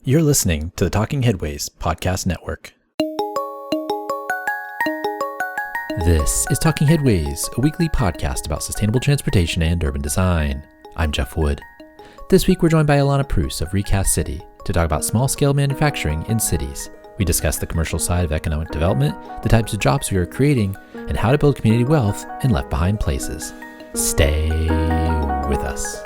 You're listening to the Talking Headways Podcast Network. This is Talking Headways, a weekly podcast about sustainable transportation and urban design. I'm Jeff Wood. This week we're joined by Illana Preuss of Recast City to talk about small-scale manufacturing in cities. We discuss the commercial side of economic development, the types of jobs we are creating, and how to build community wealth in left-behind places. Stay with us.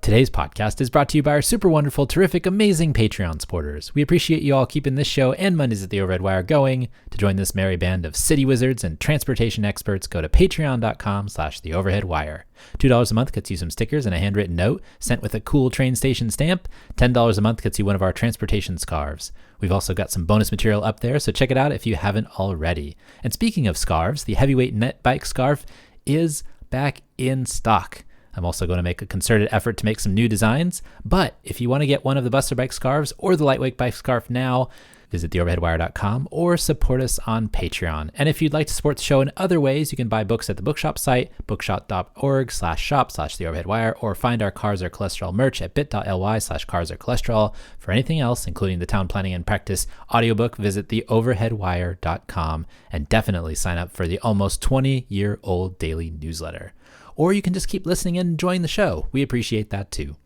Today's podcast is brought to you by our super wonderful, terrific, amazing Patreon supporters. We appreciate you all keeping this show and Mondays at the Overhead Wire going. To join this merry band of city wizards and transportation experts, go to patreon.com/theoverheadwire. $2 a month gets you some stickers and a handwritten note sent with a cool train station stamp. $10 a month gets you one of our transportation scarves. We've also got some bonus material up there, so check it out if you haven't already. And speaking of scarves, the heavyweight net bike scarf is back in stock. I'm also going to make a concerted effort to make some new designs, but if you want to get one of the Buster Bike scarves or the Lightweight Bike scarf now, visit theoverheadwire.com or support us on Patreon. And if you'd like to support the show in other ways, you can buy books at the bookshop site, bookshop.org/shop/theoverheadwire, or find our Cars Are Cholesterol merch at bit.ly/carsarcholesterol. For anything else, including the Town Planning and Practice audiobook, visit theoverheadwire.com and definitely sign up for the almost 20-year-old daily newsletter. Or you can just keep listening and enjoying the show. We appreciate that too.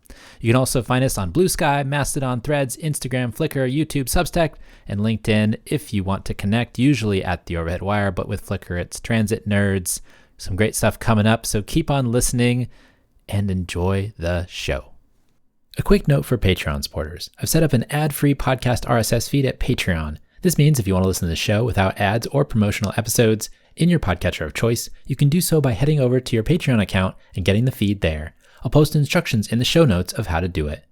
You can also find us on Blue Sky, Mastodon, Threads, Instagram, Flickr, YouTube, Substack, and LinkedIn if you want to connect, usually at the Overhead Wire, but with Flickr, it's Transit Nerds. Some great stuff coming up, so keep on listening and enjoy the show. A quick note for Patreon supporters. I've set up an ad-free podcast RSS feed at Patreon. This means if you want to listen to the show without ads or promotional episodes in your podcatcher of choice, you can do so by heading over to your Patreon account and getting the feed there. I'll post instructions in the show notes of how to do it.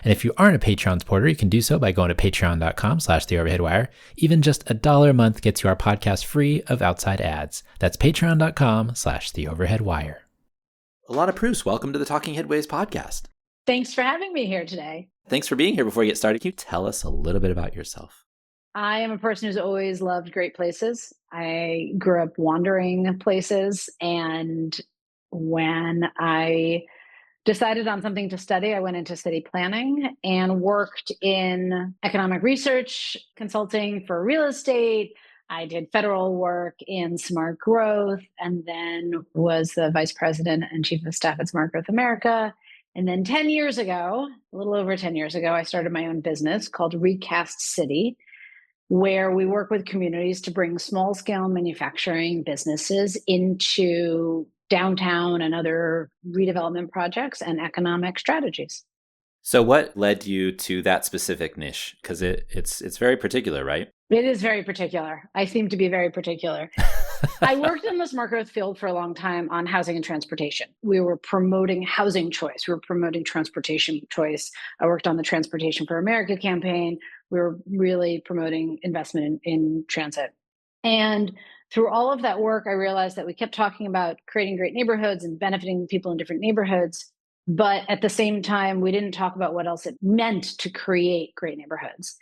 And if you aren't a Patreon supporter, you can do so by going to patreon.com/theoverheadwire. Even just $1 a month gets you our podcast free of outside ads. That's patreon.com/theoverheadwire. Illana Preuss, welcome to the Talking Headways podcast. Thanks for having me here today. Thanks for being here. Before we get started, can you tell us a little bit about yourself? I am a person who's always loved great places. I grew up wandering places, and when I decided on something to study, I went into city planning and worked in economic research consulting for real estate. I did federal work in smart growth, and then was the vice president and chief of staff at Smart Growth America. And then 10 years ago, a little over 10 years ago, I started my own business called Recast City, where we work with communities to bring small-scale manufacturing businesses into downtown and other redevelopment projects and economic strategies. So what led you to that specific niche? Because it's very particular, right? It is very particular. I seem to be very particular. I worked in the smart growth field for a long time on housing and transportation. We were promoting housing choice. We were promoting transportation choice. I worked on the Transportation for America campaign. We were really promoting investment in transit. And through all of that work, I realized that we kept talking about creating great neighborhoods and benefiting people in different neighborhoods. But at the same time, we didn't talk about what else it meant to create great neighborhoods.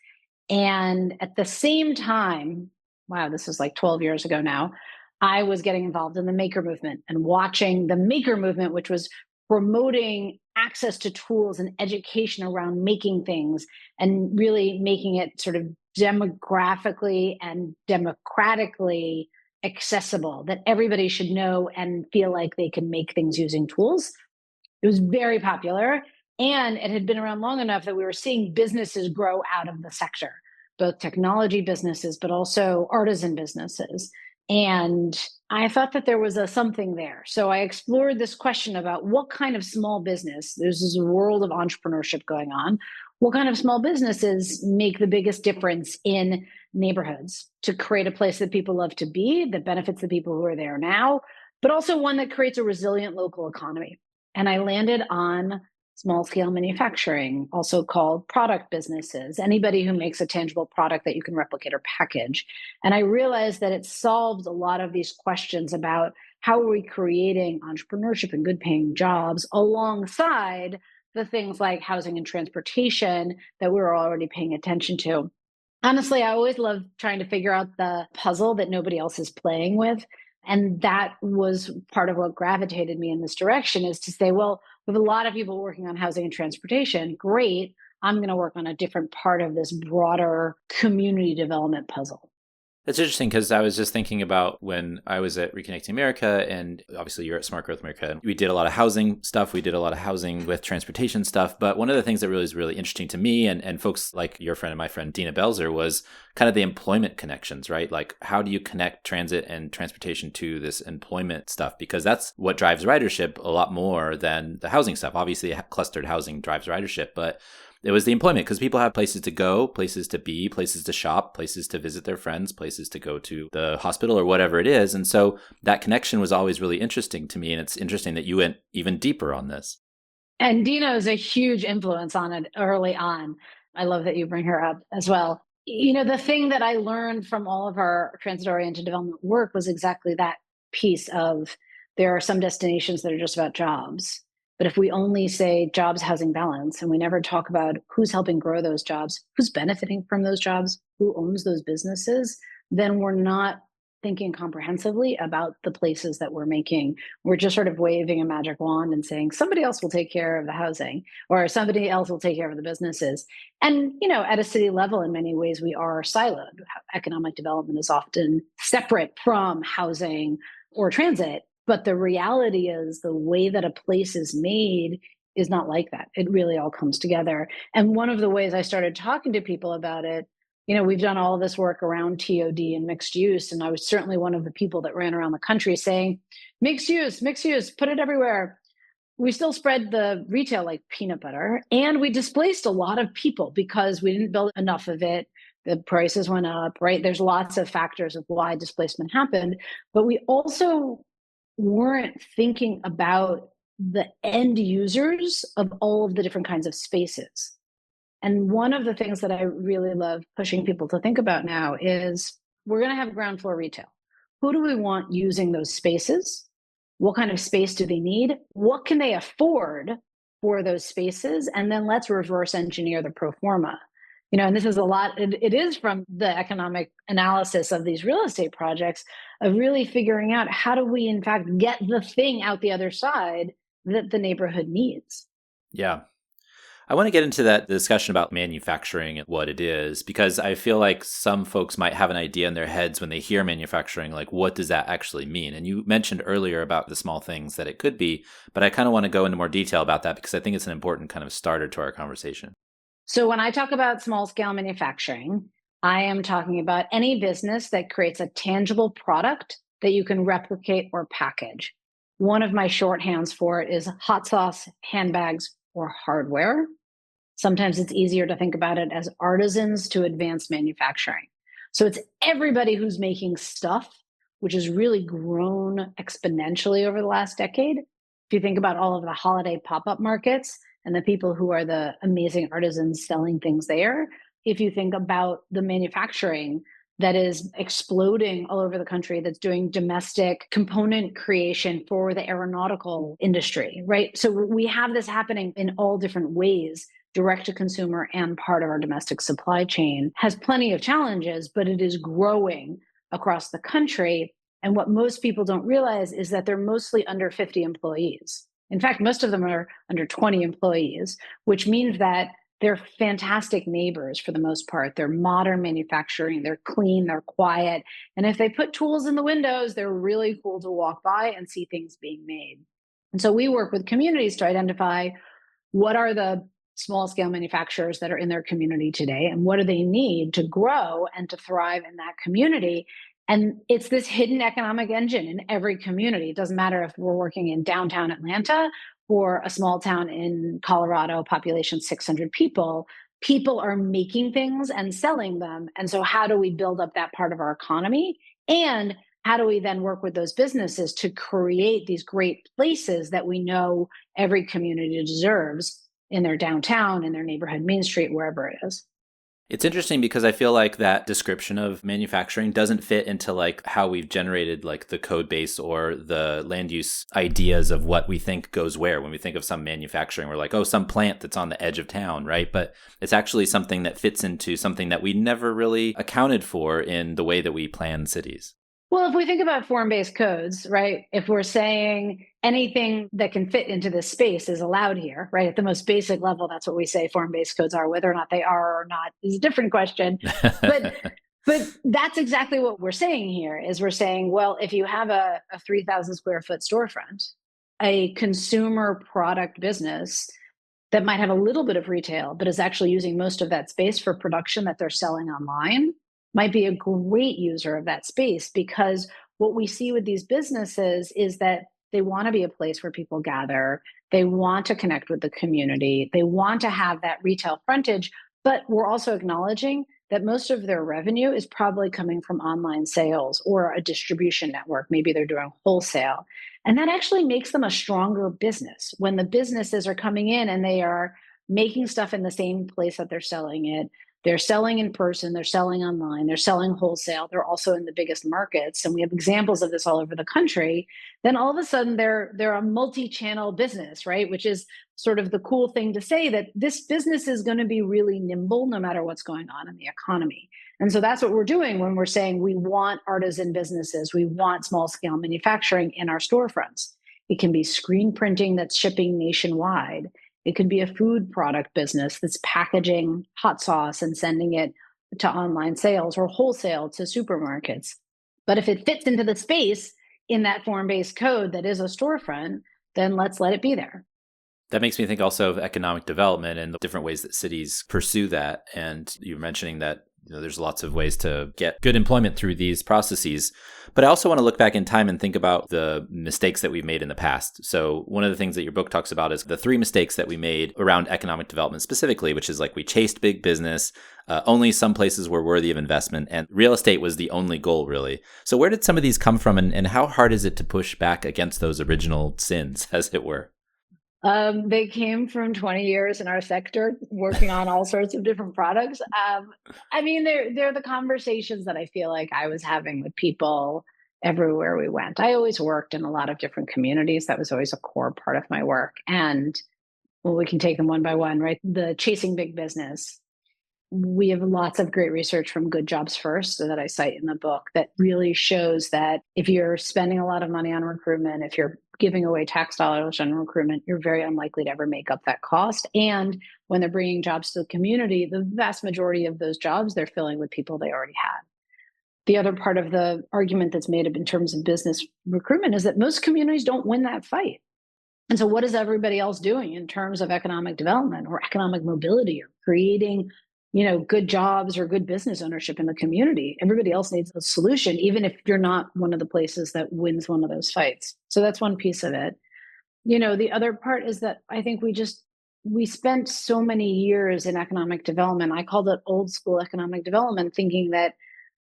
And at the same time, wow, this is like 12 years ago now, I was getting involved in the maker movement and watching the maker movement, which was promoting access to tools and education around making things and really making it sort of demographically and democratically accessible, that everybody should know and feel like they can make things using tools. It was very popular, and it had been around long enough that we were seeing businesses grow out of the sector, both technology businesses, but also artisan businesses. And I thought that there was a something there. So I explored this question about what kind of small business, there's this world of entrepreneurship going on, what kind of small businesses make the biggest difference in neighborhoods to create a place that people love to be, that benefits the people who are there now, but also one that creates a resilient local economy. And I landed on small-scale manufacturing, also called product businesses, anybody who makes a tangible product that you can replicate or package. And I realized that it solved a lot of these questions about how are we creating entrepreneurship and good-paying jobs alongside the things like housing and transportation that we were already paying attention to. Honestly, I always love trying to figure out the puzzle that nobody else is playing with. And that was part of what gravitated me in this direction, is to say, well, We have a lot of people working on housing and transportation. Great. I'm going to work on a different part of this broader community development puzzle. It's interesting because I was just thinking about when I was at Reconnecting America, and obviously you're at Smart Growth America. We did a lot of housing stuff. We did a lot of housing with transportation stuff. But one of the things that really is really interesting to me and folks like your friend and my friend, Dina Belzer, was kind of the employment connections, right? Like, how do you connect transit and transportation to this employment stuff? Because that's what drives ridership a lot more than the housing stuff. Obviously, clustered housing drives ridership, but it was the employment, because people have places to go, places to be, places to shop, places to visit their friends, places to go to the hospital or whatever it is. And so that connection was always really interesting to me. And it's interesting that you went even deeper on this. And Dina is a huge influence on it early on. I love that you bring her up as well. The thing that I learned from all of our transit-oriented development work was exactly that piece of, there are some destinations that are just about jobs. But if we only say jobs, housing, balance, and we never talk about who's helping grow those jobs, who's benefiting from those jobs, who owns those businesses, then we're not thinking comprehensively about the places that we're making. We're just sort of waving a magic wand and saying somebody else will take care of the housing, or somebody else will take care of the businesses. And, at a city level, in many ways, we are siloed. Economic development is often separate from housing or transit. But the reality is the way that a place is made is not like that. It really all comes together. And one of the ways I started talking to people about it, we've done all this work around TOD and mixed use. And I was certainly one of the people that ran around the country saying, mixed use, put it everywhere. We still spread the retail like peanut butter. And we displaced a lot of people because we didn't build enough of it. The prices went up, right? There's lots of factors of why displacement happened. But we also weren't thinking about the end users of all of the different kinds of spaces. And one of the things that I really love pushing people to think about now is, we're going to have ground floor retail. Who do we want using those spaces? What kind of space do they need? What can they afford for those spaces? And then let's reverse engineer the pro forma. And this is a lot, it is from the economic analysis of these real estate projects, of really figuring out how do we, in fact, get the thing out the other side that the neighborhood needs. Yeah. I want to get into that discussion about manufacturing and what it is, because I feel like some folks might have an idea in their heads when they hear manufacturing, like, what does that actually mean? And you mentioned earlier about the small things that it could be, but I kind of want to go into more detail about that because I think it's an important kind of starter to our conversation. So when I talk about small scale manufacturing, I am talking about any business that creates a tangible product that you can replicate or package. One of my shorthands for it is hot sauce, handbags, or hardware. Sometimes it's easier to think about it as artisans to advanced manufacturing. So it's everybody who's making stuff, which has really grown exponentially over the last decade. If you think about all of the holiday pop-up markets and the people who are the amazing artisans selling things there, if you think about the manufacturing that is exploding all over the country, that's doing domestic component creation for the aeronautical industry, right? So we have this happening in all different ways. Direct to consumer and part of our domestic supply chain has plenty of challenges, but it is growing across the country. And what most people don't realize is that they're mostly under 50 employees. In fact, most of them are under 20 employees, which means that they're fantastic neighbors for the most part. They're modern manufacturing, they're clean, they're quiet. And if they put tools in the windows, they're really cool to walk by and see things being made. And so we work with communities to identify what are the small scale manufacturers that are in their community today and what do they need to grow and to thrive in that community. And it's this hidden economic engine in every community. It doesn't matter if we're working in downtown Atlanta or a small town in Colorado, population 600 people. People are making things and selling them. And so how do we build up that part of our economy? And how do we then work with those businesses to create these great places that we know every community deserves in their downtown, in their neighborhood, Main Street, wherever it is? It's interesting because I feel like that description of manufacturing doesn't fit into like how we've generated like the code base or the land use ideas of what we think goes where. When we think of some manufacturing, we're like, oh, some plant that's on the edge of town, right? But it's actually something that fits into something that we never really accounted for in the way that we plan cities. Well, if we think about form-based codes, right, if we're saying anything that can fit into this space is allowed here, right, at the most basic level, that's what we say form-based codes are. Whether or not they are or not is a different question. But but that's exactly what we're saying here is we're saying, well, if you have a 3,000 square foot storefront, a consumer product business that might have a little bit of retail, but is actually using most of that space for production that they're selling online, might be a great user of that space, because what we see with these businesses is that they want to be a place where people gather. They want to connect with the community. They want to have that retail frontage, but we're also acknowledging that most of their revenue is probably coming from online sales or a distribution network. Maybe they're doing wholesale. And that actually makes them a stronger business when the businesses are coming in and they are making stuff in the same place that they're selling it. They're selling in person, they're selling online, they're selling wholesale, they're also in the biggest markets. And we have examples of this all over the country. Then all of a sudden they're a multi-channel business, right? Which is sort of the cool thing to say, that this business is going to be really nimble no matter what's going on in the economy. And so that's what we're doing when we're saying we want artisan businesses, we want small scale manufacturing in our storefronts. It can be screen printing that's shipping nationwide. It could be a food product business that's packaging hot sauce and sending it to online sales, or wholesale to supermarkets. But if it fits into the space in that form-based code that is a storefront, then let's let it be there. That makes me think also of economic development and the different ways that cities pursue that. And you're mentioning that there's lots of ways to get good employment through these processes. But I also want to look back in time and think about the mistakes that we've made in the past. So one of the things that your book talks about is the 3 mistakes that we made around economic development specifically, which is like we chased big business. Only some places were worthy of investment, and real estate was the only goal, really. So where did some of these come from, and how hard is it to push back against those original sins, as it were? They came from 20 years in our sector working on all sorts of different products. I mean, they're the conversations that I feel like I was having with people everywhere we went. I always worked in a lot of different communities. That was always a core part of my work. And well, we can take them one by one, right? The chasing big business. We have lots of great research from Good Jobs First that I cite in the book that really shows that if you're spending a lot of money on recruitment, if you're giving away tax dollars on recruitment, you're very unlikely to ever make up that cost. And when they're bringing jobs to the community, the vast majority of those jobs they're filling with people they already had. The other part of the argument that's made up in terms of business recruitment is that most communities don't win that fight. And so what is everybody else doing in terms of economic development or economic mobility or creating good jobs or good business ownership in the community? Everybody else needs a solution, even if you're not one of the places that wins one of those fights. So that's one piece of it. The other part is that I think we spent so many years in economic development. I called it old school economic development, thinking that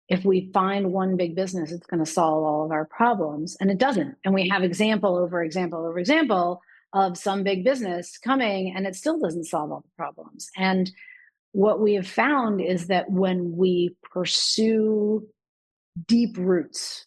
if we find one big business, it's going to solve all of our problems. And it doesn't. And we have example over example over example of some big business coming, and it still doesn't solve all the problems. And what we have found is that when we pursue deep roots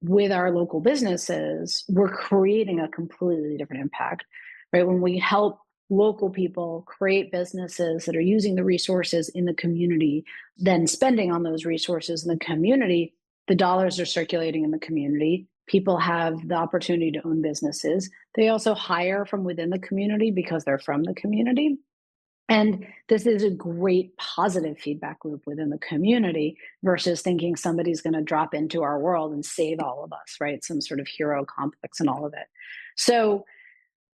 with our local businesses, we're creating a completely different impact, right? When we help local people create businesses that are using the resources in the community, then spending on those resources in the community, the dollars are circulating in the community. People have the opportunity to own businesses. They also hire from within the community because they're from the community. And this is a great positive feedback loop within the community versus thinking somebody's going to drop into our world and save all of us, right? Some sort of hero complex and all of it. So,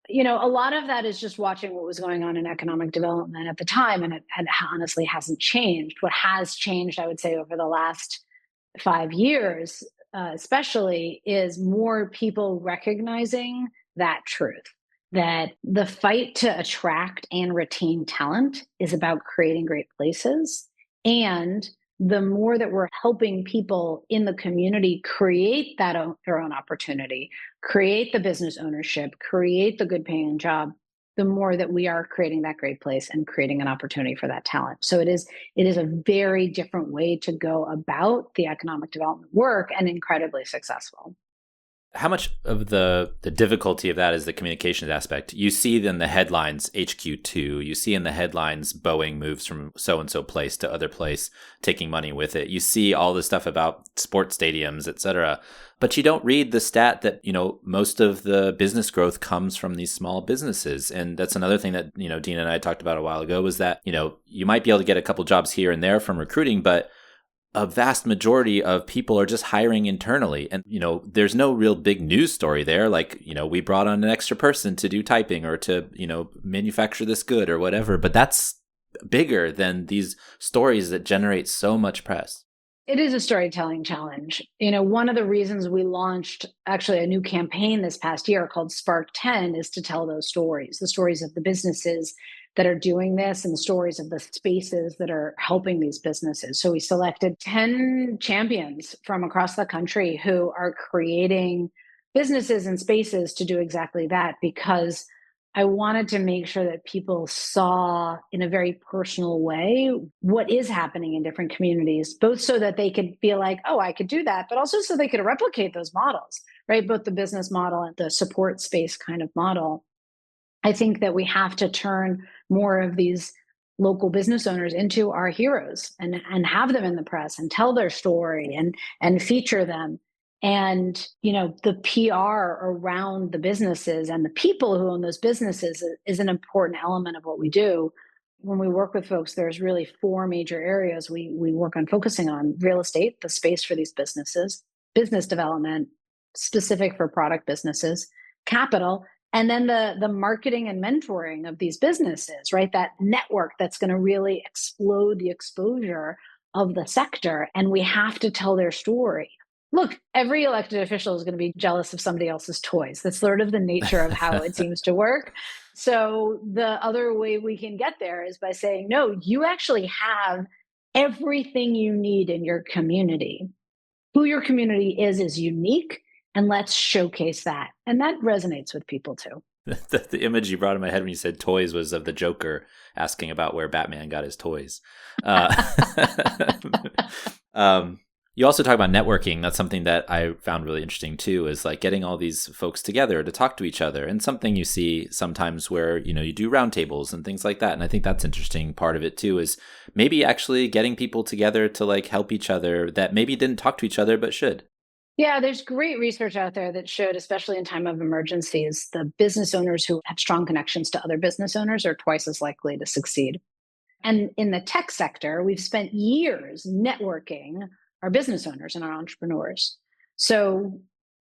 a lot of that is just watching what was going on in economic development at the time. And it honestly hasn't changed. What has changed, I would say, over the last 5 years, especially, is more people recognizing that truth, that the fight to attract and retain talent is about creating great places. And the more that we're helping people in the community create their own opportunity, create the business ownership, create the good paying job, the more that we are creating that great place and creating an opportunity for that talent. So it is a very different way to go about the economic development work, and incredibly successful. How much of the difficulty of that is the communications aspect? You see in the headlines HQ2, you see in the headlines Boeing moves from so-and-so place to other place, taking money with it. You see all this stuff about sports stadiums, et cetera. But you don't read the stat that, most of the business growth comes from these small businesses. And that's another thing that, Dean and I talked about a while ago was that, you might be able to get a couple jobs here and there from recruiting, but a vast majority of people are just hiring internally. And, there's no real big news story there. Like, we brought on an extra person to do typing or to, manufacture this good or whatever. But that's bigger than these stories that generate so much press. It is a storytelling challenge. One of the reasons we launched actually a new campaign this past year called Spark 10 is to tell those stories, the stories of the businesses that are doing this and the stories of the spaces that are helping these businesses. So we selected 10 champions from across the country who are creating businesses and spaces to do exactly that, because I wanted to make sure that people saw in a very personal way what is happening in different communities, both so that they could feel like, oh, I could do that, but also so they could replicate those models, right? Both the business model and the support space kind of model. I think that we have to turn more of these local business owners into our heroes and have them in the press and tell their story and feature them. And, the PR around the businesses and the people who own those businesses is an important element of what we do. When we work with folks, there's really 4 major areas we work on focusing on: real estate, the space for these businesses; business development, specific for product businesses; capital; and then the marketing and mentoring of these businesses, right? That network that's going to really explode the exposure of the sector. And we have to tell their story. Look, every elected official is going to be jealous of somebody else's toys. That's sort of the nature of how it seems to work. So the other way we can get there is by saying, no, you actually have everything you need in your community. Who your community is unique. And let's showcase that. And that resonates with people too. The image you brought in my head when you said toys was of the Joker asking about where Batman got his toys. You also talk about networking. That's something that I found really interesting too, is like getting all these folks together to talk to each other, and something you see sometimes where, you do roundtables and things like that. And I think that's interesting. Part of it too is maybe actually getting people together to like help each other that maybe didn't talk to each other, but should. Yeah, there's great research out there that showed, especially in time of emergencies, the business owners who have strong connections to other business owners are twice as likely to succeed. And in the tech sector, we've spent years networking our business owners and our entrepreneurs. So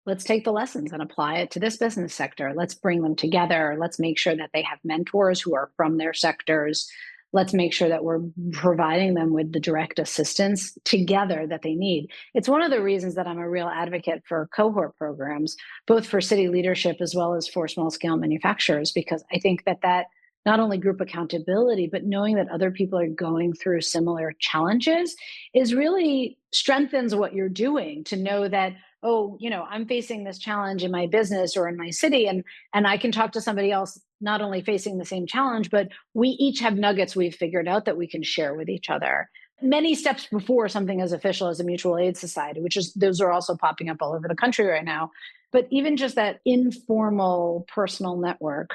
let's take the lessons and apply it to this business sector. Let's bring them together. Let's make sure that they have mentors who are from their sectors. Let's make sure that we're providing them with the direct assistance together that they need. It's one of the reasons that I'm a real advocate for cohort programs, both for city leadership as well as for small scale manufacturers, because I think that not only group accountability, but knowing that other people are going through similar challenges is really strengthens what you're doing, to know that, oh, I'm facing this challenge in my business or in my city, and I can talk to somebody else not only facing the same challenge, but we each have nuggets we've figured out that we can share with each other. Many steps before something as official as a mutual aid society, those are also popping up all over the country right now. But even just that informal personal network,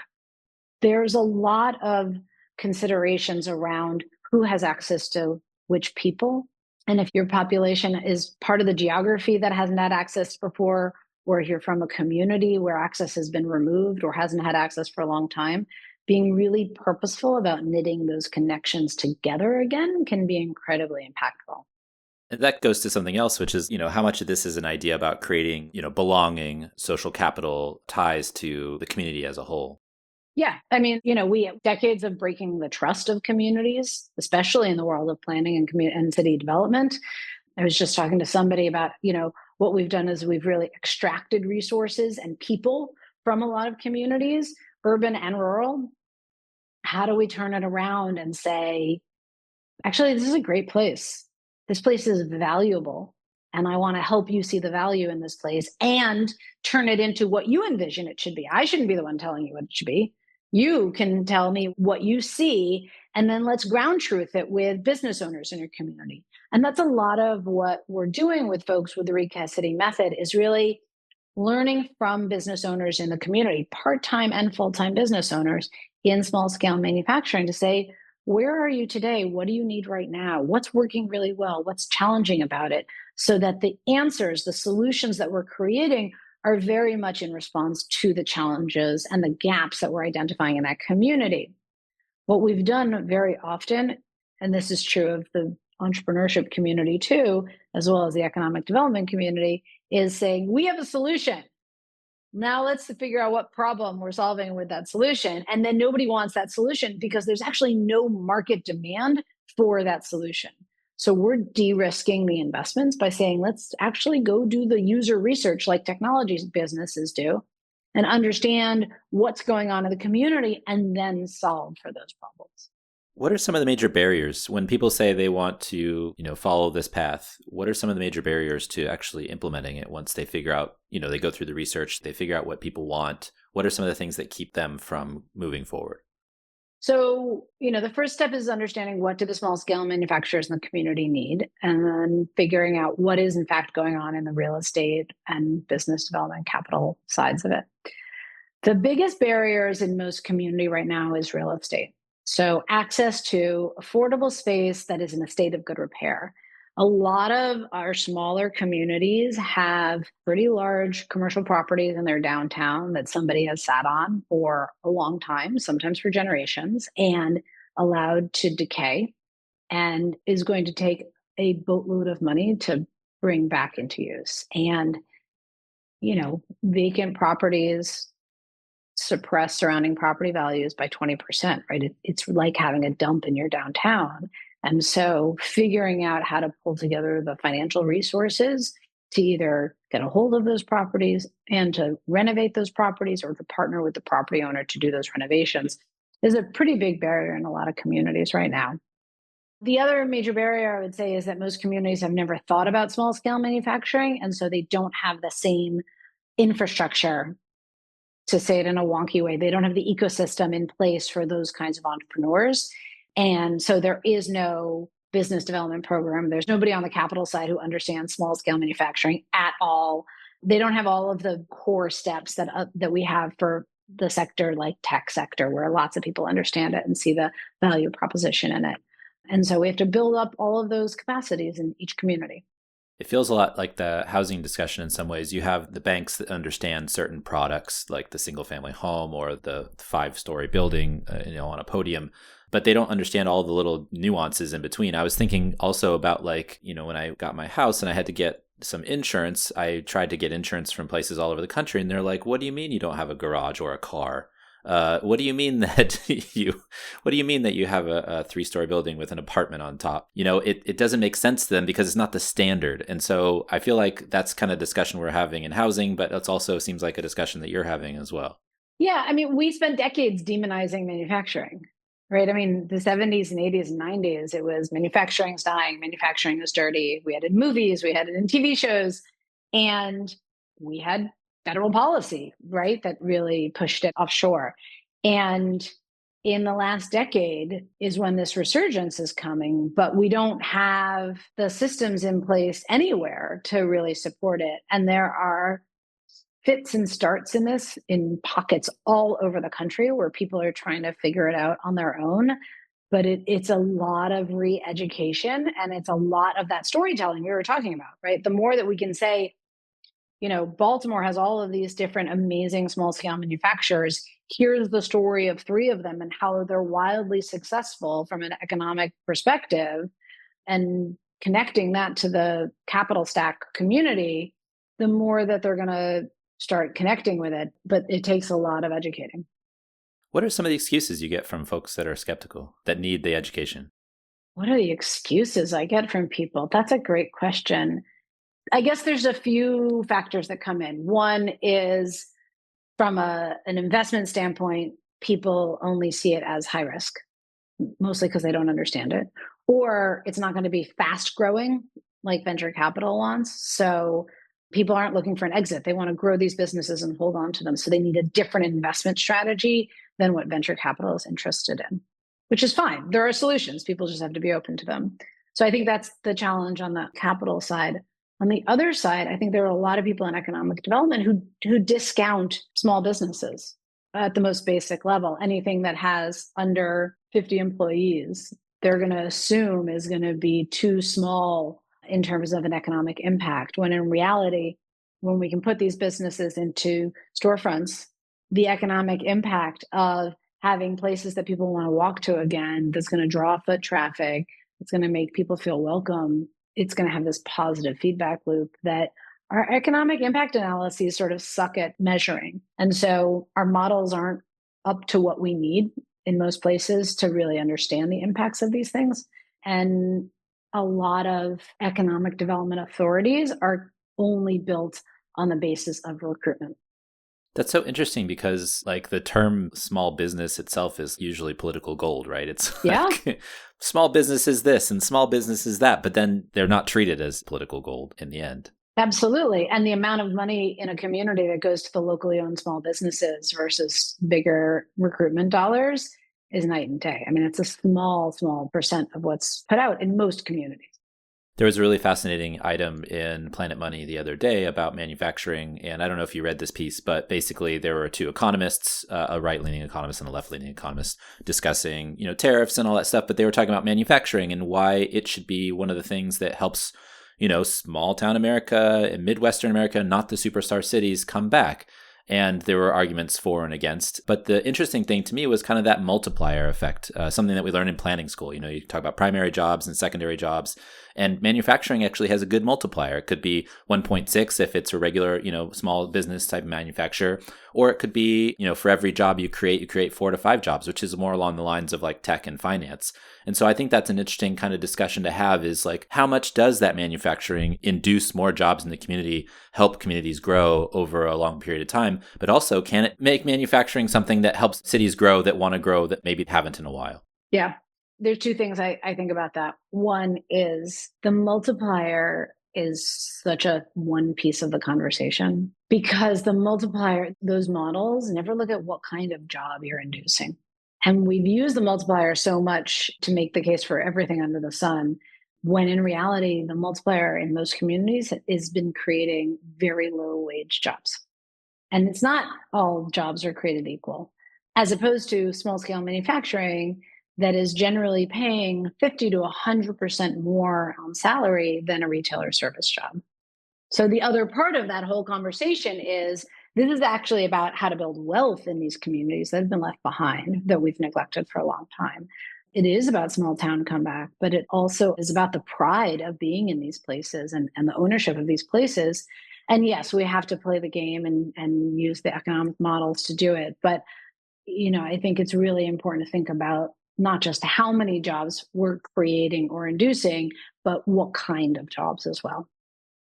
there's a lot of considerations around who has access to which people. And if your population is part of the geography that hasn't had access before, or if you're from a community where access has been removed or hasn't had access for a long time, being really purposeful about knitting those connections together again can be incredibly impactful. And that goes to something else, which is, how much of this is an idea about creating, belonging, social capital, ties to the community as a whole. Yeah. I mean, we have decades of breaking the trust of communities, especially in the world of planning and city development. I was just talking to somebody about, what we've done is we've really extracted resources and people from a lot of communities, urban and rural. How do we turn it around and say, actually, this is a great place. This place is valuable. And I want to help you see the value in this place and turn it into what you envision it should be. I shouldn't be the one telling you what it should be. You can tell me what you see, and then let's ground truth it with business owners in your community. And that's a lot of what we're doing with folks with the Recast City method, is really learning from business owners in the community, part-time and full-time business owners in small scale manufacturing, to say, where are you today? What do you need right now? What's working really well? What's challenging about it? So that the answers, the solutions that we're creating are very much in response to the challenges and the gaps that we're identifying in that community. What we've done very often, and this is true of the entrepreneurship community too, as well as the economic development community, is saying, we have a solution. Now let's figure out what problem we're solving with that solution. And then nobody wants that solution because there's actually no market demand for that solution. So we're de-risking the investments by saying, let's actually go do the user research like technology businesses do and understand what's going on in the community and then solve for those problems. What are some of the major barriers when people say they want to, follow this path? What are some of the major barriers to actually implementing it once they figure out, they go through the research, they figure out what people want? What are some of the things that keep them from moving forward? So, the first step is understanding what do the small scale manufacturers in the community need, and then figuring out what is in fact going on in the real estate and business development capital sides of it. The biggest barriers in most community right now is real estate. So access to affordable space that is in a state of good repair. A lot of our smaller communities have pretty large commercial properties in their downtown that somebody has sat on for a long time, sometimes for generations, and allowed to decay, and is going to take a boatload of money to bring back into use. And, vacant properties suppress surrounding property values by 20%, right? It's like having a dump in your downtown. And so figuring out how to pull together the financial resources to either get a hold of those properties and to renovate those properties or to partner with the property owner to do those renovations is a pretty big barrier in a lot of communities right now. The other major barrier I would say is that most communities have never thought about small scale manufacturing. And so they don't have the same infrastructure, to say it in a wonky way. They don't have the ecosystem in place for those kinds of entrepreneurs. And so there is no business development program. There's nobody on the capital side who understands small scale manufacturing at all. They don't have all of the core steps that we have for the sector, like tech sector, where lots of people understand it and see the value proposition in it. And so we have to build up all of those capacities in each community. It feels a lot like the housing discussion in some ways. You have the banks that understand certain products, like the single family home or the 5-story building, on a podium, but they don't understand all the little nuances in between. I was thinking also about when I got my house and I had to get some insurance, I tried to get insurance from places all over the country, and they're like, "What do you mean you don't have a garage or a car? What do you mean that you have a 3-story building with an apartment on top?" It doesn't make sense to them because it's not the standard. And so I feel like that's kind of discussion we're having in housing, but it also seems like a discussion that you're having as well. Yeah. I mean, we spent decades demonizing manufacturing, right? I mean, the 70s and 80s and 90s, it was manufacturing's dying, manufacturing is dirty. We had it in movies, we had it in TV shows, and we had federal policy, right, that really pushed it offshore. And in the last decade is when this resurgence is coming, but we don't have the systems in place anywhere to really support it. And there are fits and starts in this in pockets all over the country where people are trying to figure it out on their own. But it's a lot of re-education, and it's a lot of that storytelling we were talking about, right? The more that we can say, Baltimore has all of these different amazing small scale manufacturers. Here's the story of 3 of them and how they're wildly successful from an economic perspective, and connecting that to the capital stack community, the more that they're going to start connecting with it. But it takes a lot of educating. What are some of the excuses you get from folks that are skeptical, that need the education? What are the excuses I get from people? That's a great question. I guess there's a few factors that come in. One is from an investment standpoint, people only see it as high risk, mostly because they don't understand it, or it's not going to be fast growing like venture capital wants. So people aren't looking for an exit. They want to grow these businesses and hold on to them. So they need a different investment strategy than what venture capital is interested in, which is fine. There are solutions. People just have to be open to them. So I think that's the challenge on the capital side. On the other side, I think there are a lot of people in economic development who discount small businesses at the most basic level. Anything that has under 50 employees, they're going to assume is going to be too small in terms of an economic impact, when in reality, when we can put these businesses into storefronts, the economic impact of having places that people want to walk to again, that's going to draw foot traffic, it's going to make people feel welcome, it's going to have this positive feedback loop that our economic impact analyses sort of suck at measuring. And so our models aren't up to what we need in most places to really understand the impacts of these things. And a lot of economic development authorities are only built on the basis of recruitment. That's so interesting because like the term small business itself is usually political gold, right? It's Yeah, like small business is this and small business is that, but then they're not treated as political gold in the end. absolutely. And the amount of money in a community that goes to the locally owned small businesses versus bigger recruitment dollars is night and day. I mean, it's a small percent of what's put out in most communities. There was a really fascinating item in Planet Money the other day about manufacturing. And I don't know if you read this piece, but basically there were two economists, a right-leaning economist and a left-leaning economist, discussing, tariffs and all that stuff. But they were talking about manufacturing and why it should be one of the things that helps, small town America and Midwestern America, not the superstar cities, come back. And there were arguments for and against. But the interesting thing to me was kind of that multiplier effect, something that we learn in planning school. You talk about primary jobs and secondary jobs. And manufacturing actually has a good multiplier. It could be 1.6 if it's a regular, small business type of manufacturer. Or it could be, for every job you create 4 to 5 jobs, which is more along the lines of like tech and finance. And so I think that's an interesting kind of discussion to have is like, how much does that manufacturing induce more jobs in the community, help communities grow over a long period of time? But also, can it make manufacturing something that helps cities grow that want to grow that maybe haven't in a while? Yeah. There's two things I think about that. One is the multiplier is such a one piece of the conversation because the multiplier, those models never look at what kind of job you're inducing. And we've used the multiplier so much to make the case for everything under the sun, when in reality, the multiplier in most communities has been creating very low wage jobs. And it's not all jobs are created equal, as opposed to small scale manufacturing that is generally paying 50 to 100% more on salary than a retail or service job. So the other part of that whole conversation is this is actually about how to build wealth in these communities that have been left behind, that we've neglected for a long time. It is about small town comeback, but it also is about the pride of being in these places and the ownership of these places. And yes, we have to play the game and use the economic models to do it. But, I think it's really important to think about not just how many jobs we're creating or inducing, but what kind of jobs as well.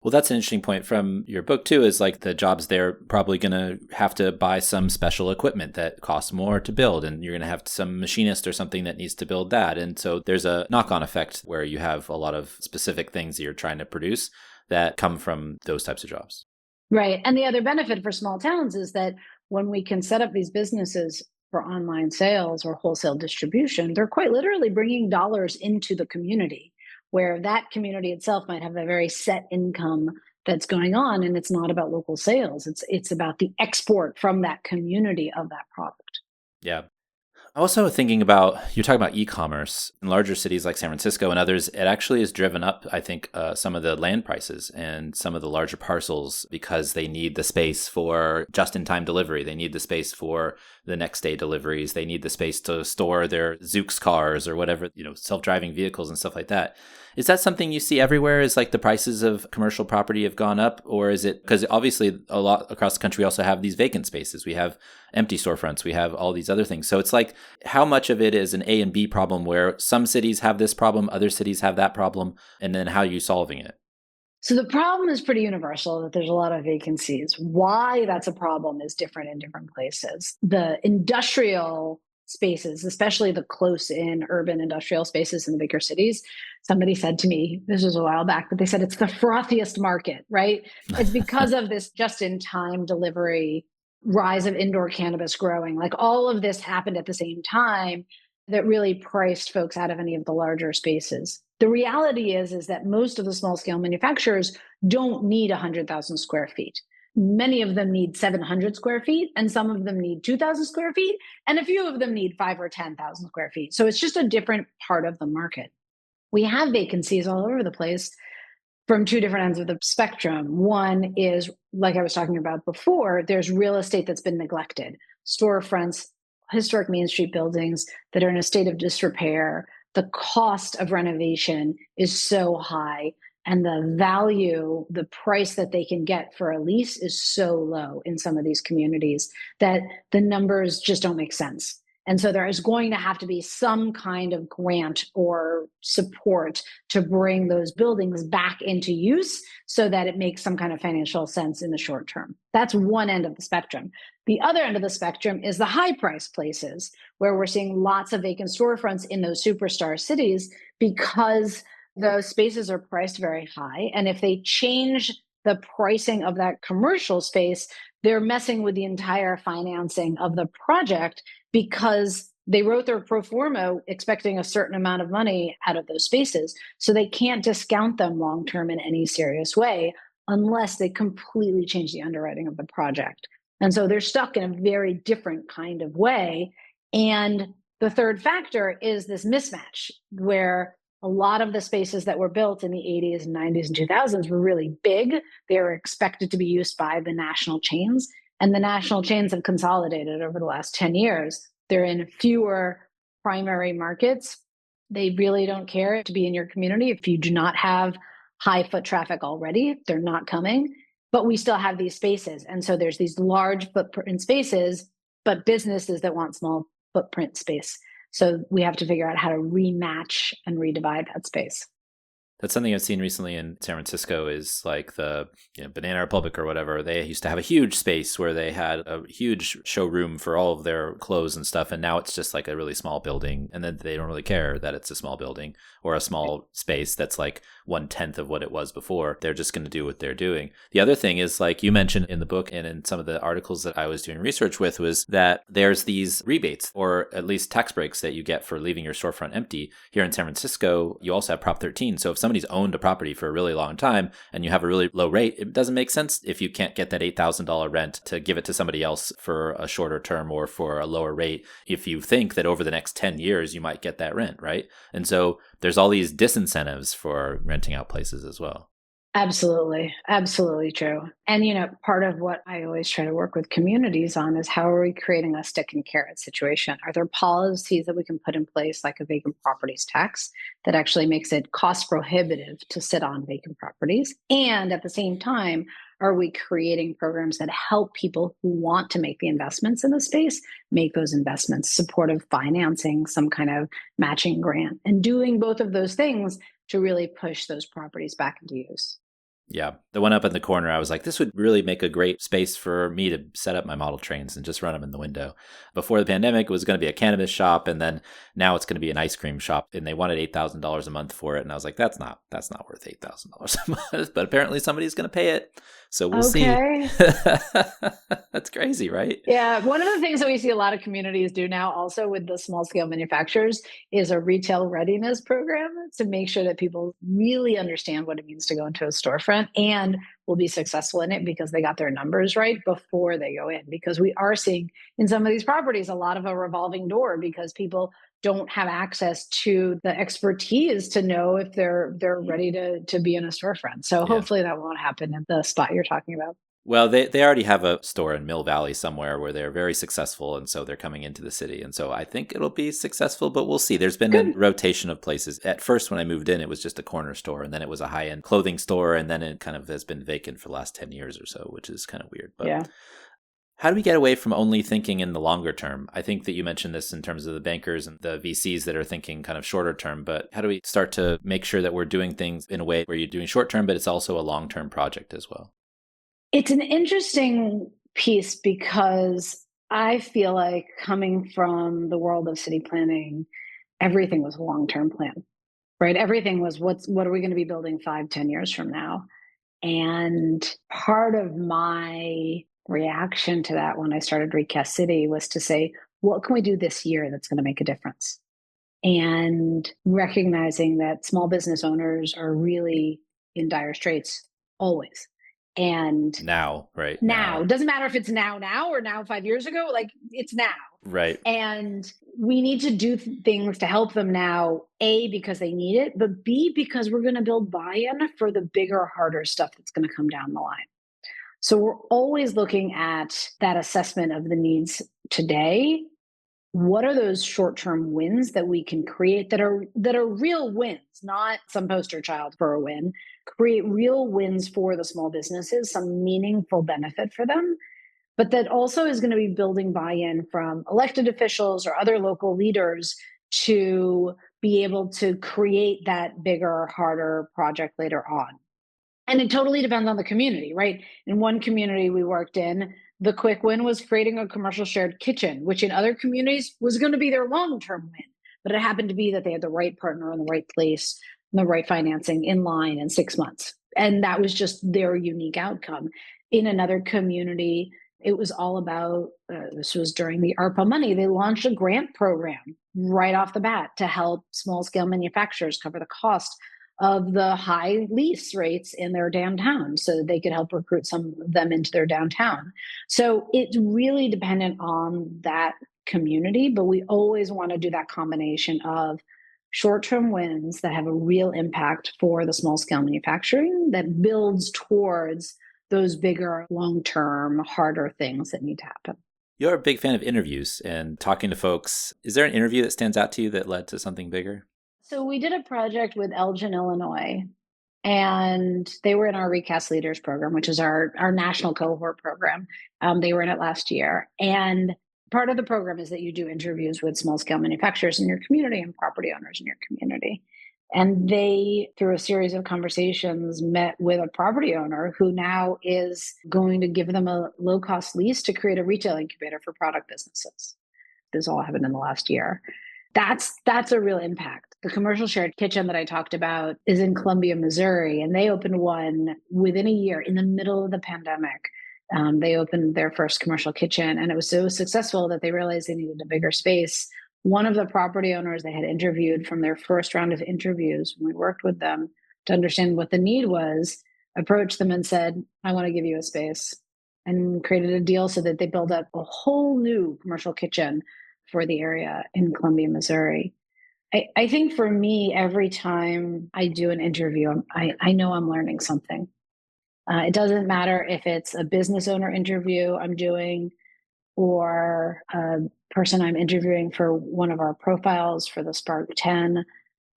Well, that's an interesting point from your book, too, is like the jobs they're probably going to have to buy some special equipment that costs more to build. And you're going to have some machinist or something that needs to build that. And so there's a knock-on effect where you have a lot of specific things that you're trying to produce that come from those types of jobs. Right. And the other benefit for small towns is that when we can set up these businesses for online sales or wholesale distribution, they're quite literally bringing dollars into the community, where that community itself might have a very set income that's going on, and it's not about local sales. It's about the export from that community of that product. Yeah. Also thinking about, you're talking about e-commerce in larger cities like San Francisco and others, it actually has driven up, I think, some of the land prices and some of the larger parcels because they need the space for just-in-time delivery. They need the space for the next day deliveries. They need the space to store their Zoox cars or whatever, self-driving vehicles and stuff like that. Is that something you see everywhere? Is like the prices of commercial property have gone up? Or is it, because obviously a lot across the country we also have these vacant spaces. We have empty storefronts. We have all these other things. So it's like, how much of it is an A and B problem where some cities have this problem, other cities have that problem, and then how are you solving it? So the problem is pretty universal, that there's a lot of vacancies. Why that's a problem is different in different places. The industrial spaces, especially the close-in urban industrial spaces in the bigger cities, somebody said to me, this was a while back, but they said it's the frothiest market, right? It's because of this just-in-time delivery, rise of indoor cannabis growing. Like all of this happened at the same time that really priced folks out of any of the larger spaces. The reality is that most of the small scale manufacturers don't need 100,000 square feet. Many of them need 700 square feet, and some of them need 2,000 square feet, and a few of them need 5 or 10,000 square feet. So it's just a different part of the market. We have vacancies all over the place from two different ends of the spectrum. One is, like I was talking about before, there's real estate that's been neglected, storefronts, historic Main Street buildings that are in a state of disrepair. The cost of renovation is so high, and the value, the price that they can get for a lease is so low in some of these communities that the numbers just don't make sense. And so there is going to have to be some kind of grant or support to bring those buildings back into use so that it makes some kind of financial sense in the short term. That's one end of the spectrum. The other end of the spectrum is the high price places where we're seeing lots of vacant storefronts in those superstar cities because the spaces are priced very high. And if they change the pricing of that commercial space, they're messing with the entire financing of the project because they wrote their pro forma expecting a certain amount of money out of those spaces. So they can't discount them long term in any serious way unless they completely change the underwriting of the project. And so they're stuck in a very different kind of way. And the third factor is this mismatch where a lot of the spaces that were built in the 80s and 90s and 2000s were really big. They were expected to be used by the national chains. And the national chains have consolidated over the last 10 years. They're in fewer primary markets. They really don't care to be in your community if you do not have high foot traffic already. They're not coming. But we still have these spaces. And so there's these large footprint spaces, but businesses that want small footprint space. So we have to figure out how to rematch and redivide that space. That's something I've seen recently in San Francisco is like the Banana Republic or whatever. They used to have a huge space where they had a huge showroom for all of their clothes and stuff. And now it's just like a really small building. And then they don't really care that it's a small building or a small space that's like 1/10 of what it was before. They're just going to do what they're doing. The other thing is, like you mentioned in the book and in some of the articles that I was doing research with, was that there's these rebates or at least tax breaks that you get for leaving your storefront empty. Here in San Francisco, you also have Prop 13. So if somebody's owned a property for a really long time and you have a really low rate, it doesn't make sense if you can't get that $8,000 rent to give it to somebody else for a shorter term or for a lower rate if you think that over the next 10 years you might get that rent, right? And so there's all these disincentives for renting out places as well. Absolutely. Absolutely true. And, part of what I always try to work with communities on is how are we creating a stick and carrot situation? Are there policies that we can put in place, like a vacant properties tax, that actually makes it cost prohibitive to sit on vacant properties? And at the same time, are we creating programs that help people who want to make the investments in the space make those investments, supportive financing, some kind of matching grant, and doing both of those things to really push those properties back into use? Yeah. The one up in the corner, I was like, this would really make a great space for me to set up my model trains and just run them in the window. Before the pandemic, it was going to be a cannabis shop. And then now it's going to be an ice cream shop. And they wanted $8,000 a month for it. And I was like, that's not worth $8,000 a month. But apparently somebody's going to pay it. So we'll see. That's crazy, right? Yeah. One of the things that we see a lot of communities do now also with the small scale manufacturers is a retail readiness program to make sure that people really understand what it means to go into a storefront and will be successful in it because they got their numbers right before they go in. Because we are seeing in some of these properties a lot of a revolving door because people don't have access to the expertise to know if they're ready to be in a storefront. So hopefully that won't happen at the spot you're talking about. Well, they already have a store in Mill Valley somewhere where they're very successful. And so they're coming into the city. And so I think it'll be successful, but we'll see. There's been a rotation of places. At first, when I moved in, it was just a corner store. And then it was a high-end clothing store. And then it kind of has been vacant for the last 10 years or so, which is kind of weird. But yeah. How do we get away from only thinking in the longer term? I think that you mentioned this in terms of the bankers and the VCs that are thinking kind of shorter term, but how do we start to make sure that we're doing things in a way where you're doing short term, but it's also a long-term project as well? It's an interesting piece because I feel like coming from the world of city planning, everything was a long-term plan, right? Everything was what are we going to be building 5, 10 years from now? And part of my reaction to that when I started Recast City was to say, what can we do this year that's going to make a difference? and recognizing that small business owners are really in dire straits always. And now, right? now, doesn't matter if it's now or now 5 years ago, like it's now. Right. And we need to do things to help them now, A, because they need it, but B, because we're going to build buy-in for the bigger, harder stuff that's going to come down the line. So we're always looking at that assessment of the needs today. What are those short-term wins that we can create that are real wins, not some poster child for a win? Create real wins for the small businesses, some meaningful benefit for them, but that also is going to be building buy-in from elected officials or other local leaders to be able to create that bigger, harder project later on. And it totally depends on the community, right? In one community we worked in, the quick win was creating a commercial shared kitchen, which in other communities was going to be their long-term win. But it happened to be that they had the right partner in the right place, and the right financing in line in 6 months. And that was just their unique outcome. In another community, it was all about, this was during the ARPA money, they launched a grant program right off the bat to help small scale manufacturers cover the cost of the high lease rates in their downtown so that they could help recruit some of them into their downtown. So it's really dependent on that community, but we always want to do that combination of short-term wins that have a real impact for the small scale manufacturing that builds towards those bigger, long-term, harder things that need to happen. You're a big fan of interviews and talking to folks. Is there an interview that stands out to you that led to something bigger? So we did a project with Elgin, Illinois, and they were in our Recast Leaders program, which is our national cohort program. They were in it last year. And part of the program is that you do interviews with small scale manufacturers in your community and property owners in your community. And they, through a series of conversations, met with a property owner who now is going to give them a low-cost lease to create a retail incubator for product businesses. This all happened in the last year. That's a real impact. The commercial shared kitchen that I talked about is in Columbia, Missouri, and they opened one within a year in the middle of the pandemic. They opened their first commercial kitchen, and it was so successful that they realized they needed a bigger space. One of the property owners they had interviewed from their first round of interviews, when we worked with them to understand what the need was, approached them and said, I want to give you a space, and created a deal so that they built up a whole new commercial kitchen for the area in Columbia, Missouri. I think for me, every time I do an interview, I know I'm learning something. It doesn't matter if it's a business owner interview I'm doing or a person I'm interviewing for one of our profiles for the Spark 10.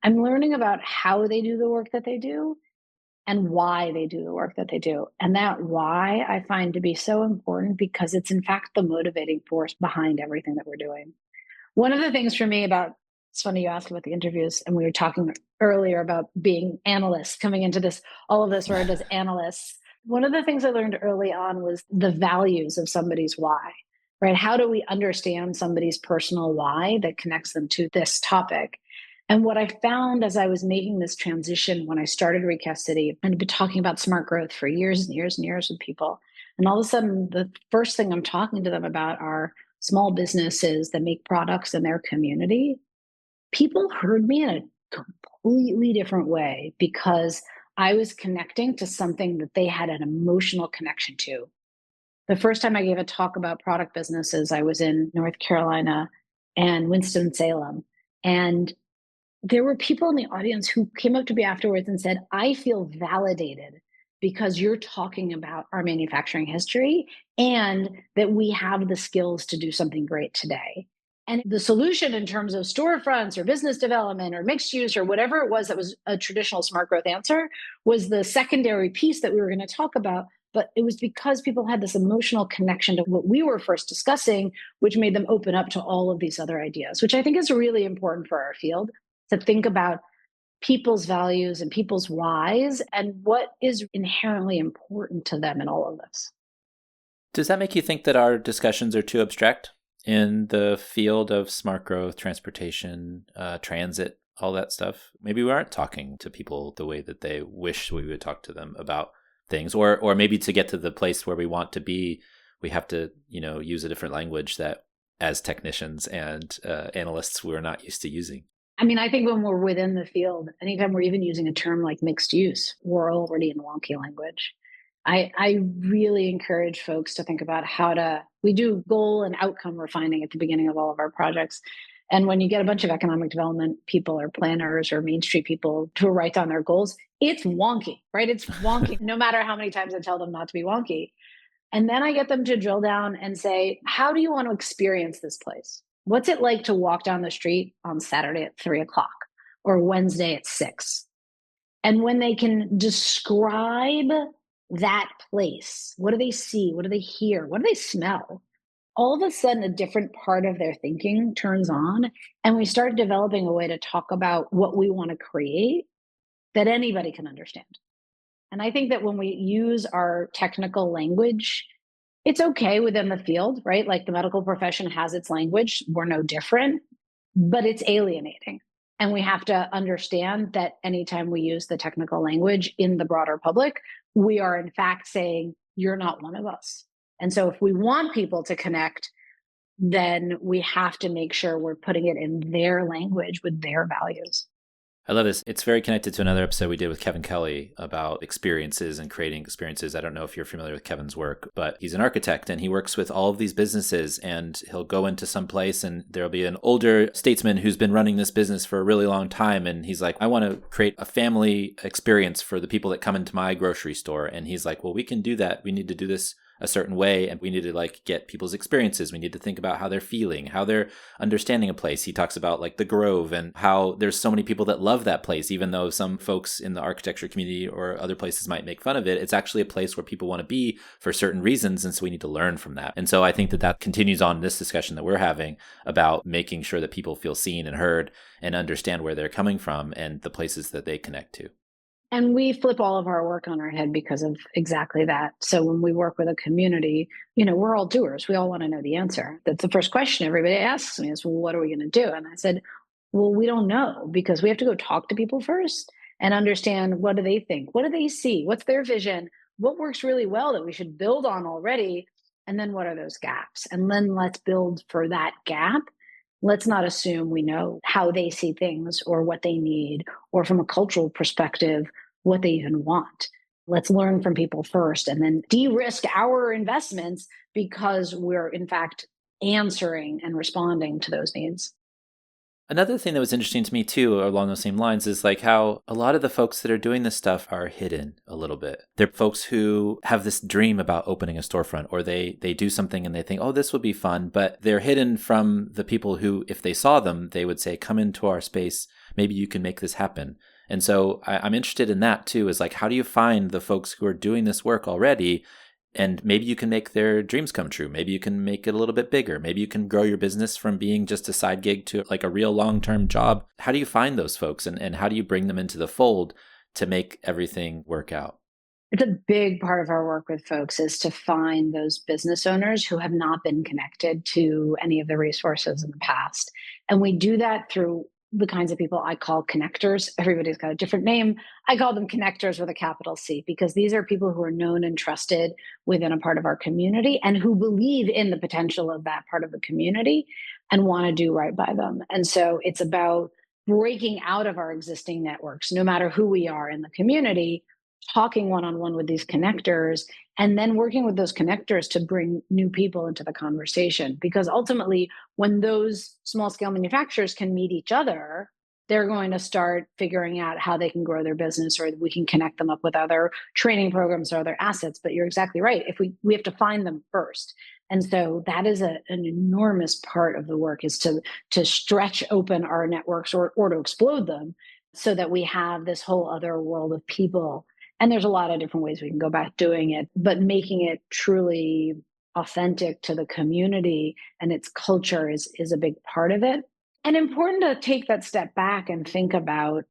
I'm learning about how they do the work that they do and why they do the work that they do. And that why I find to be so important because it's in fact the motivating force behind everything that we're doing. One of the things for me about, it's funny you asked about the interviews, and we were talking earlier about being analysts, coming into this, all of this word as analysts. One of the things I learned early on was the values of somebody's why, right? How do we understand somebody's personal why that connects them to this topic? And what I found as I was making this transition when I started Recast City, and I've been talking about smart growth for years and years and years with people. And all of a sudden, the first thing I'm talking to them about are small businesses that make products in their community. People heard me in a completely different way because I was connecting to something that they had an emotional connection to. The first time I gave a talk about product businesses, I was in North Carolina and Winston-Salem. And there were people in the audience who came up to me afterwards and said, I feel validated because you're talking about our manufacturing history and that we have the skills to do something great today. And the solution in terms of storefronts or business development or mixed use or whatever it was that was a traditional smart growth answer was the secondary piece that we were going to talk about. But it was because people had this emotional connection to what we were first discussing, which made them open up to all of these other ideas, which I think is really important for our field to think about people's values and people's whys and what is inherently important to them in all of this. Does that make you think that our discussions are too abstract in the field of smart growth, transportation, transit, all that stuff? Maybe we aren't talking to people the way that they wish we would talk to them about things, or maybe to get to the place where we want to be, we have to, use a different language that as technicians and analysts, we're not used to using. I mean, I think when we're within the field, anytime we're even using a term like mixed use, we're already in wonky language. I really encourage folks to think about we do goal and outcome refining at the beginning of all of our projects. And when you get a bunch of economic development people or planners or Main Street people to write down their goals, it's wonky, right? It's wonky, no matter how many times I tell them not to be wonky. And then I get them to drill down and say, how do you want to experience this place? What's it like to walk down the street on Saturday at 3 o'clock or Wednesday at 6? And when they can describe that place, what do they see? What do they hear? What do they smell? All of a sudden, a different part of their thinking turns on, and we start developing a way to talk about what we want to create that anybody can understand. And I think that when we use our technical language, it's okay within the field, right? Like the medical profession has its language. We're no different, but it's alienating. And we have to understand that anytime we use the technical language in the broader public, we are in fact saying, you're not one of us. And so if we want people to connect, then we have to make sure we're putting it in their language with their values. I love this. It's very connected to another episode we did with Kevin Kelly about experiences and creating experiences. I don't know if you're familiar with Kevin's work, but he's an architect and he works with all of these businesses, and he'll go into some place and there'll be an older statesman who's been running this business for a really long time. And he's like, I want to create a family experience for the people that come into my grocery store. And he's like, well, we can do that. We need to do this a certain way, and we need to get people's experiences. We need to think about how they're feeling, how they're understanding a place. He talks about the Grove and how there's so many people that love that place, even though some folks in the architecture community or other places might make fun of it. It's actually a place where people want to be for certain reasons, and so we need to learn from that. And so I think that continues on this discussion that we're having about making sure that people feel seen and heard and understand where they're coming from and the places that they connect to. And we flip all of our work on our head because of exactly that. So when we work with a community, we're all doers. We all want to know the answer. That's the first question everybody asks me is, well, what are we going to do? And I said, well, we don't know, because we have to go talk to people first and understand, what do they think? What do they see? What's their vision? What works really well that we should build on already? And then what are those gaps? And then let's build for that gap. Let's not assume we know how they see things or what they need, or from a cultural perspective, what they even want. Let's learn from people first and then de-risk our investments because we're in fact answering and responding to those needs. Another thing that was interesting to me too, along those same lines, is how a lot of the folks that are doing this stuff are hidden a little bit. They're folks who have this dream about opening a storefront, or they do something and they think, oh, this would be fun, but they're hidden from the people who, if they saw them, they would say, come into our space, maybe you can make this happen. And so I'm interested in that too, is how do you find the folks who are doing this work already? And maybe you can make their dreams come true. Maybe you can make it a little bit bigger. Maybe you can grow your business from being just a side gig to a real long-term job. How do you find those folks and how do you bring them into the fold to make everything work out? It's a big part of our work with folks is to find those business owners who have not been connected to any of the resources in the past. And we do that through the kinds of people I call connectors. Everybody's got a different name. I call them connectors with a capital C, because these are people who are known and trusted within a part of our community and who believe in the potential of that part of the community and want to do right by them. And so it's about breaking out of our existing networks, no matter who we are in the community, talking one-on-one with these connectors, and then working with those connectors to bring new people into the conversation. Because ultimately, when those small-scale manufacturers can meet each other, they're going to start figuring out how they can grow their business, or we can connect them up with other training programs or other assets. But you're exactly right. If we have to find them first. And so that is an enormous part of the work, is to stretch open our networks or to explode them so that we have this whole other world of people. And there's a lot of different ways we can go about doing it, but making it truly authentic to the community and its culture is a big part of it. And important to take that step back and think about,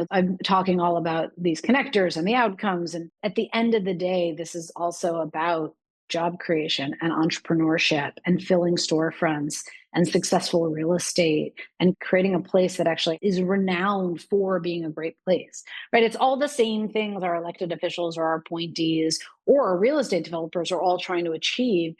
I'm talking all about these connectors and the outcomes. And at the end of the day, this is also about job creation and entrepreneurship and filling storefronts and successful real estate and creating a place that actually is renowned for being a great place, right? It's all the same things our elected officials or our appointees or our real estate developers are all trying to achieve.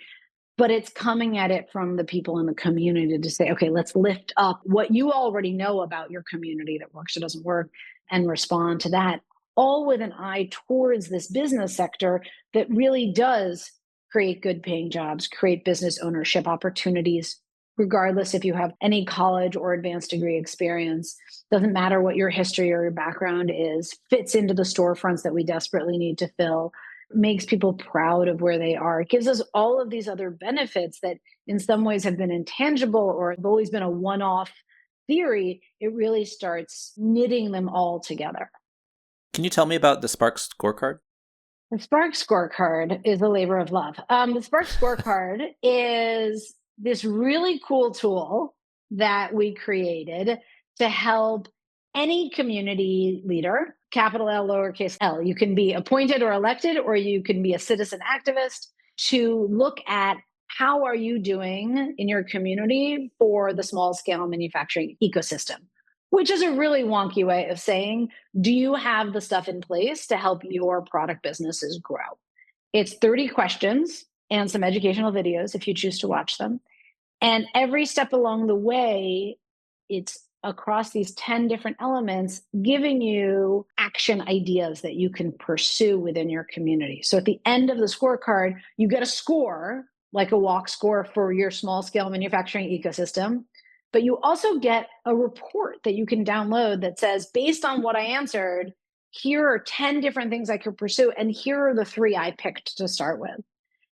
but it's coming at it from the people in the community to say, okay, let's lift up what you already know about your community that works or doesn't work and respond to that, all with an eye towards this business sector that really does create good paying jobs, create business ownership opportunities, regardless if you have any college or advanced degree experience. Doesn't matter what your history or your background is, fits into the storefronts that we desperately need to fill, makes people proud of where they are. It gives us all of these other benefits that in some ways have been intangible or have always been a one-off theory. It really starts knitting them all together. Can you tell me about the Spark scorecard? The Spark scorecard is a labor of love. The Spark scorecard is this really cool tool that we created to help any community leader, capital L, lowercase l. You can be appointed or elected, or you can be a citizen activist, to look at how are you doing in your community for the small scale manufacturing ecosystem, which is a really wonky way of saying, do you have the stuff in place to help your product businesses grow? It's 30 questions and some educational videos if you choose to watch them. And every step along the way, it's across these 10 different elements, giving you action ideas that you can pursue within your community. So at the end of the scorecard, you get a score, like a walk score for your small scale manufacturing ecosystem. But you also get a report that you can download that says, based on what I answered, here are 10 different things I could pursue. And here are the 3 I picked to start with.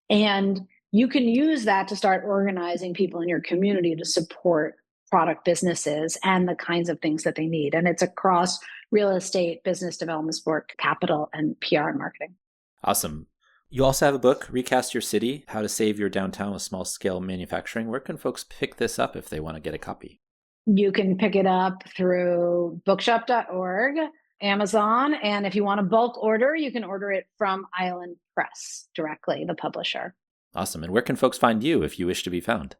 And you can use that to start organizing people in your community to support product businesses and the kinds of things that they need. And it's across real estate, business development, sport, capital, and PR and marketing. Awesome. You also have a book, Recast Your City, How to Save Your Downtown with Small Scale Manufacturing. Where can folks pick this up if they want to get a copy? You can pick it up through bookshop.org, Amazon, and if you want a bulk order, you can order it from Island Press directly, the publisher. Awesome. And where can folks find you if you wish to be found?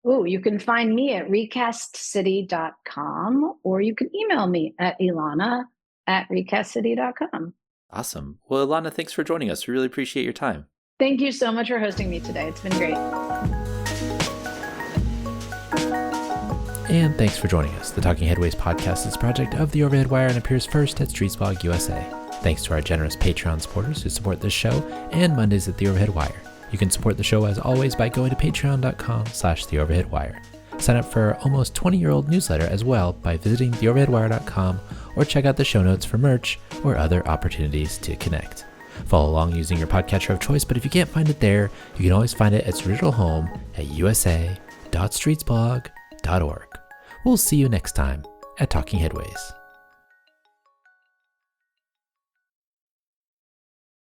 You can find me at recastcity.com, or you can email me at Illana@recastcity.com. Awesome. Well, Illana, thanks for joining us. We really appreciate your time. Thank you so much for hosting me today. It's been great. And thanks for joining us. The Talking Headways podcast is a project of the Overhead Wire and appears first at Streetsblog USA. Thanks to our generous Patreon supporters who support this show and Mondays at the Overhead Wire. You can support the show as always by going to patreon.com/theoverheadwire. Sign up for our almost 20-year-old newsletter as well by visiting theoverheadwire.com or check out the show notes for merch or other opportunities to connect. Follow along using your podcatcher of choice, but if you can't find it there, you can always find it at its original home at usa.streetsblog.org. We'll see you next time at Talking Headways.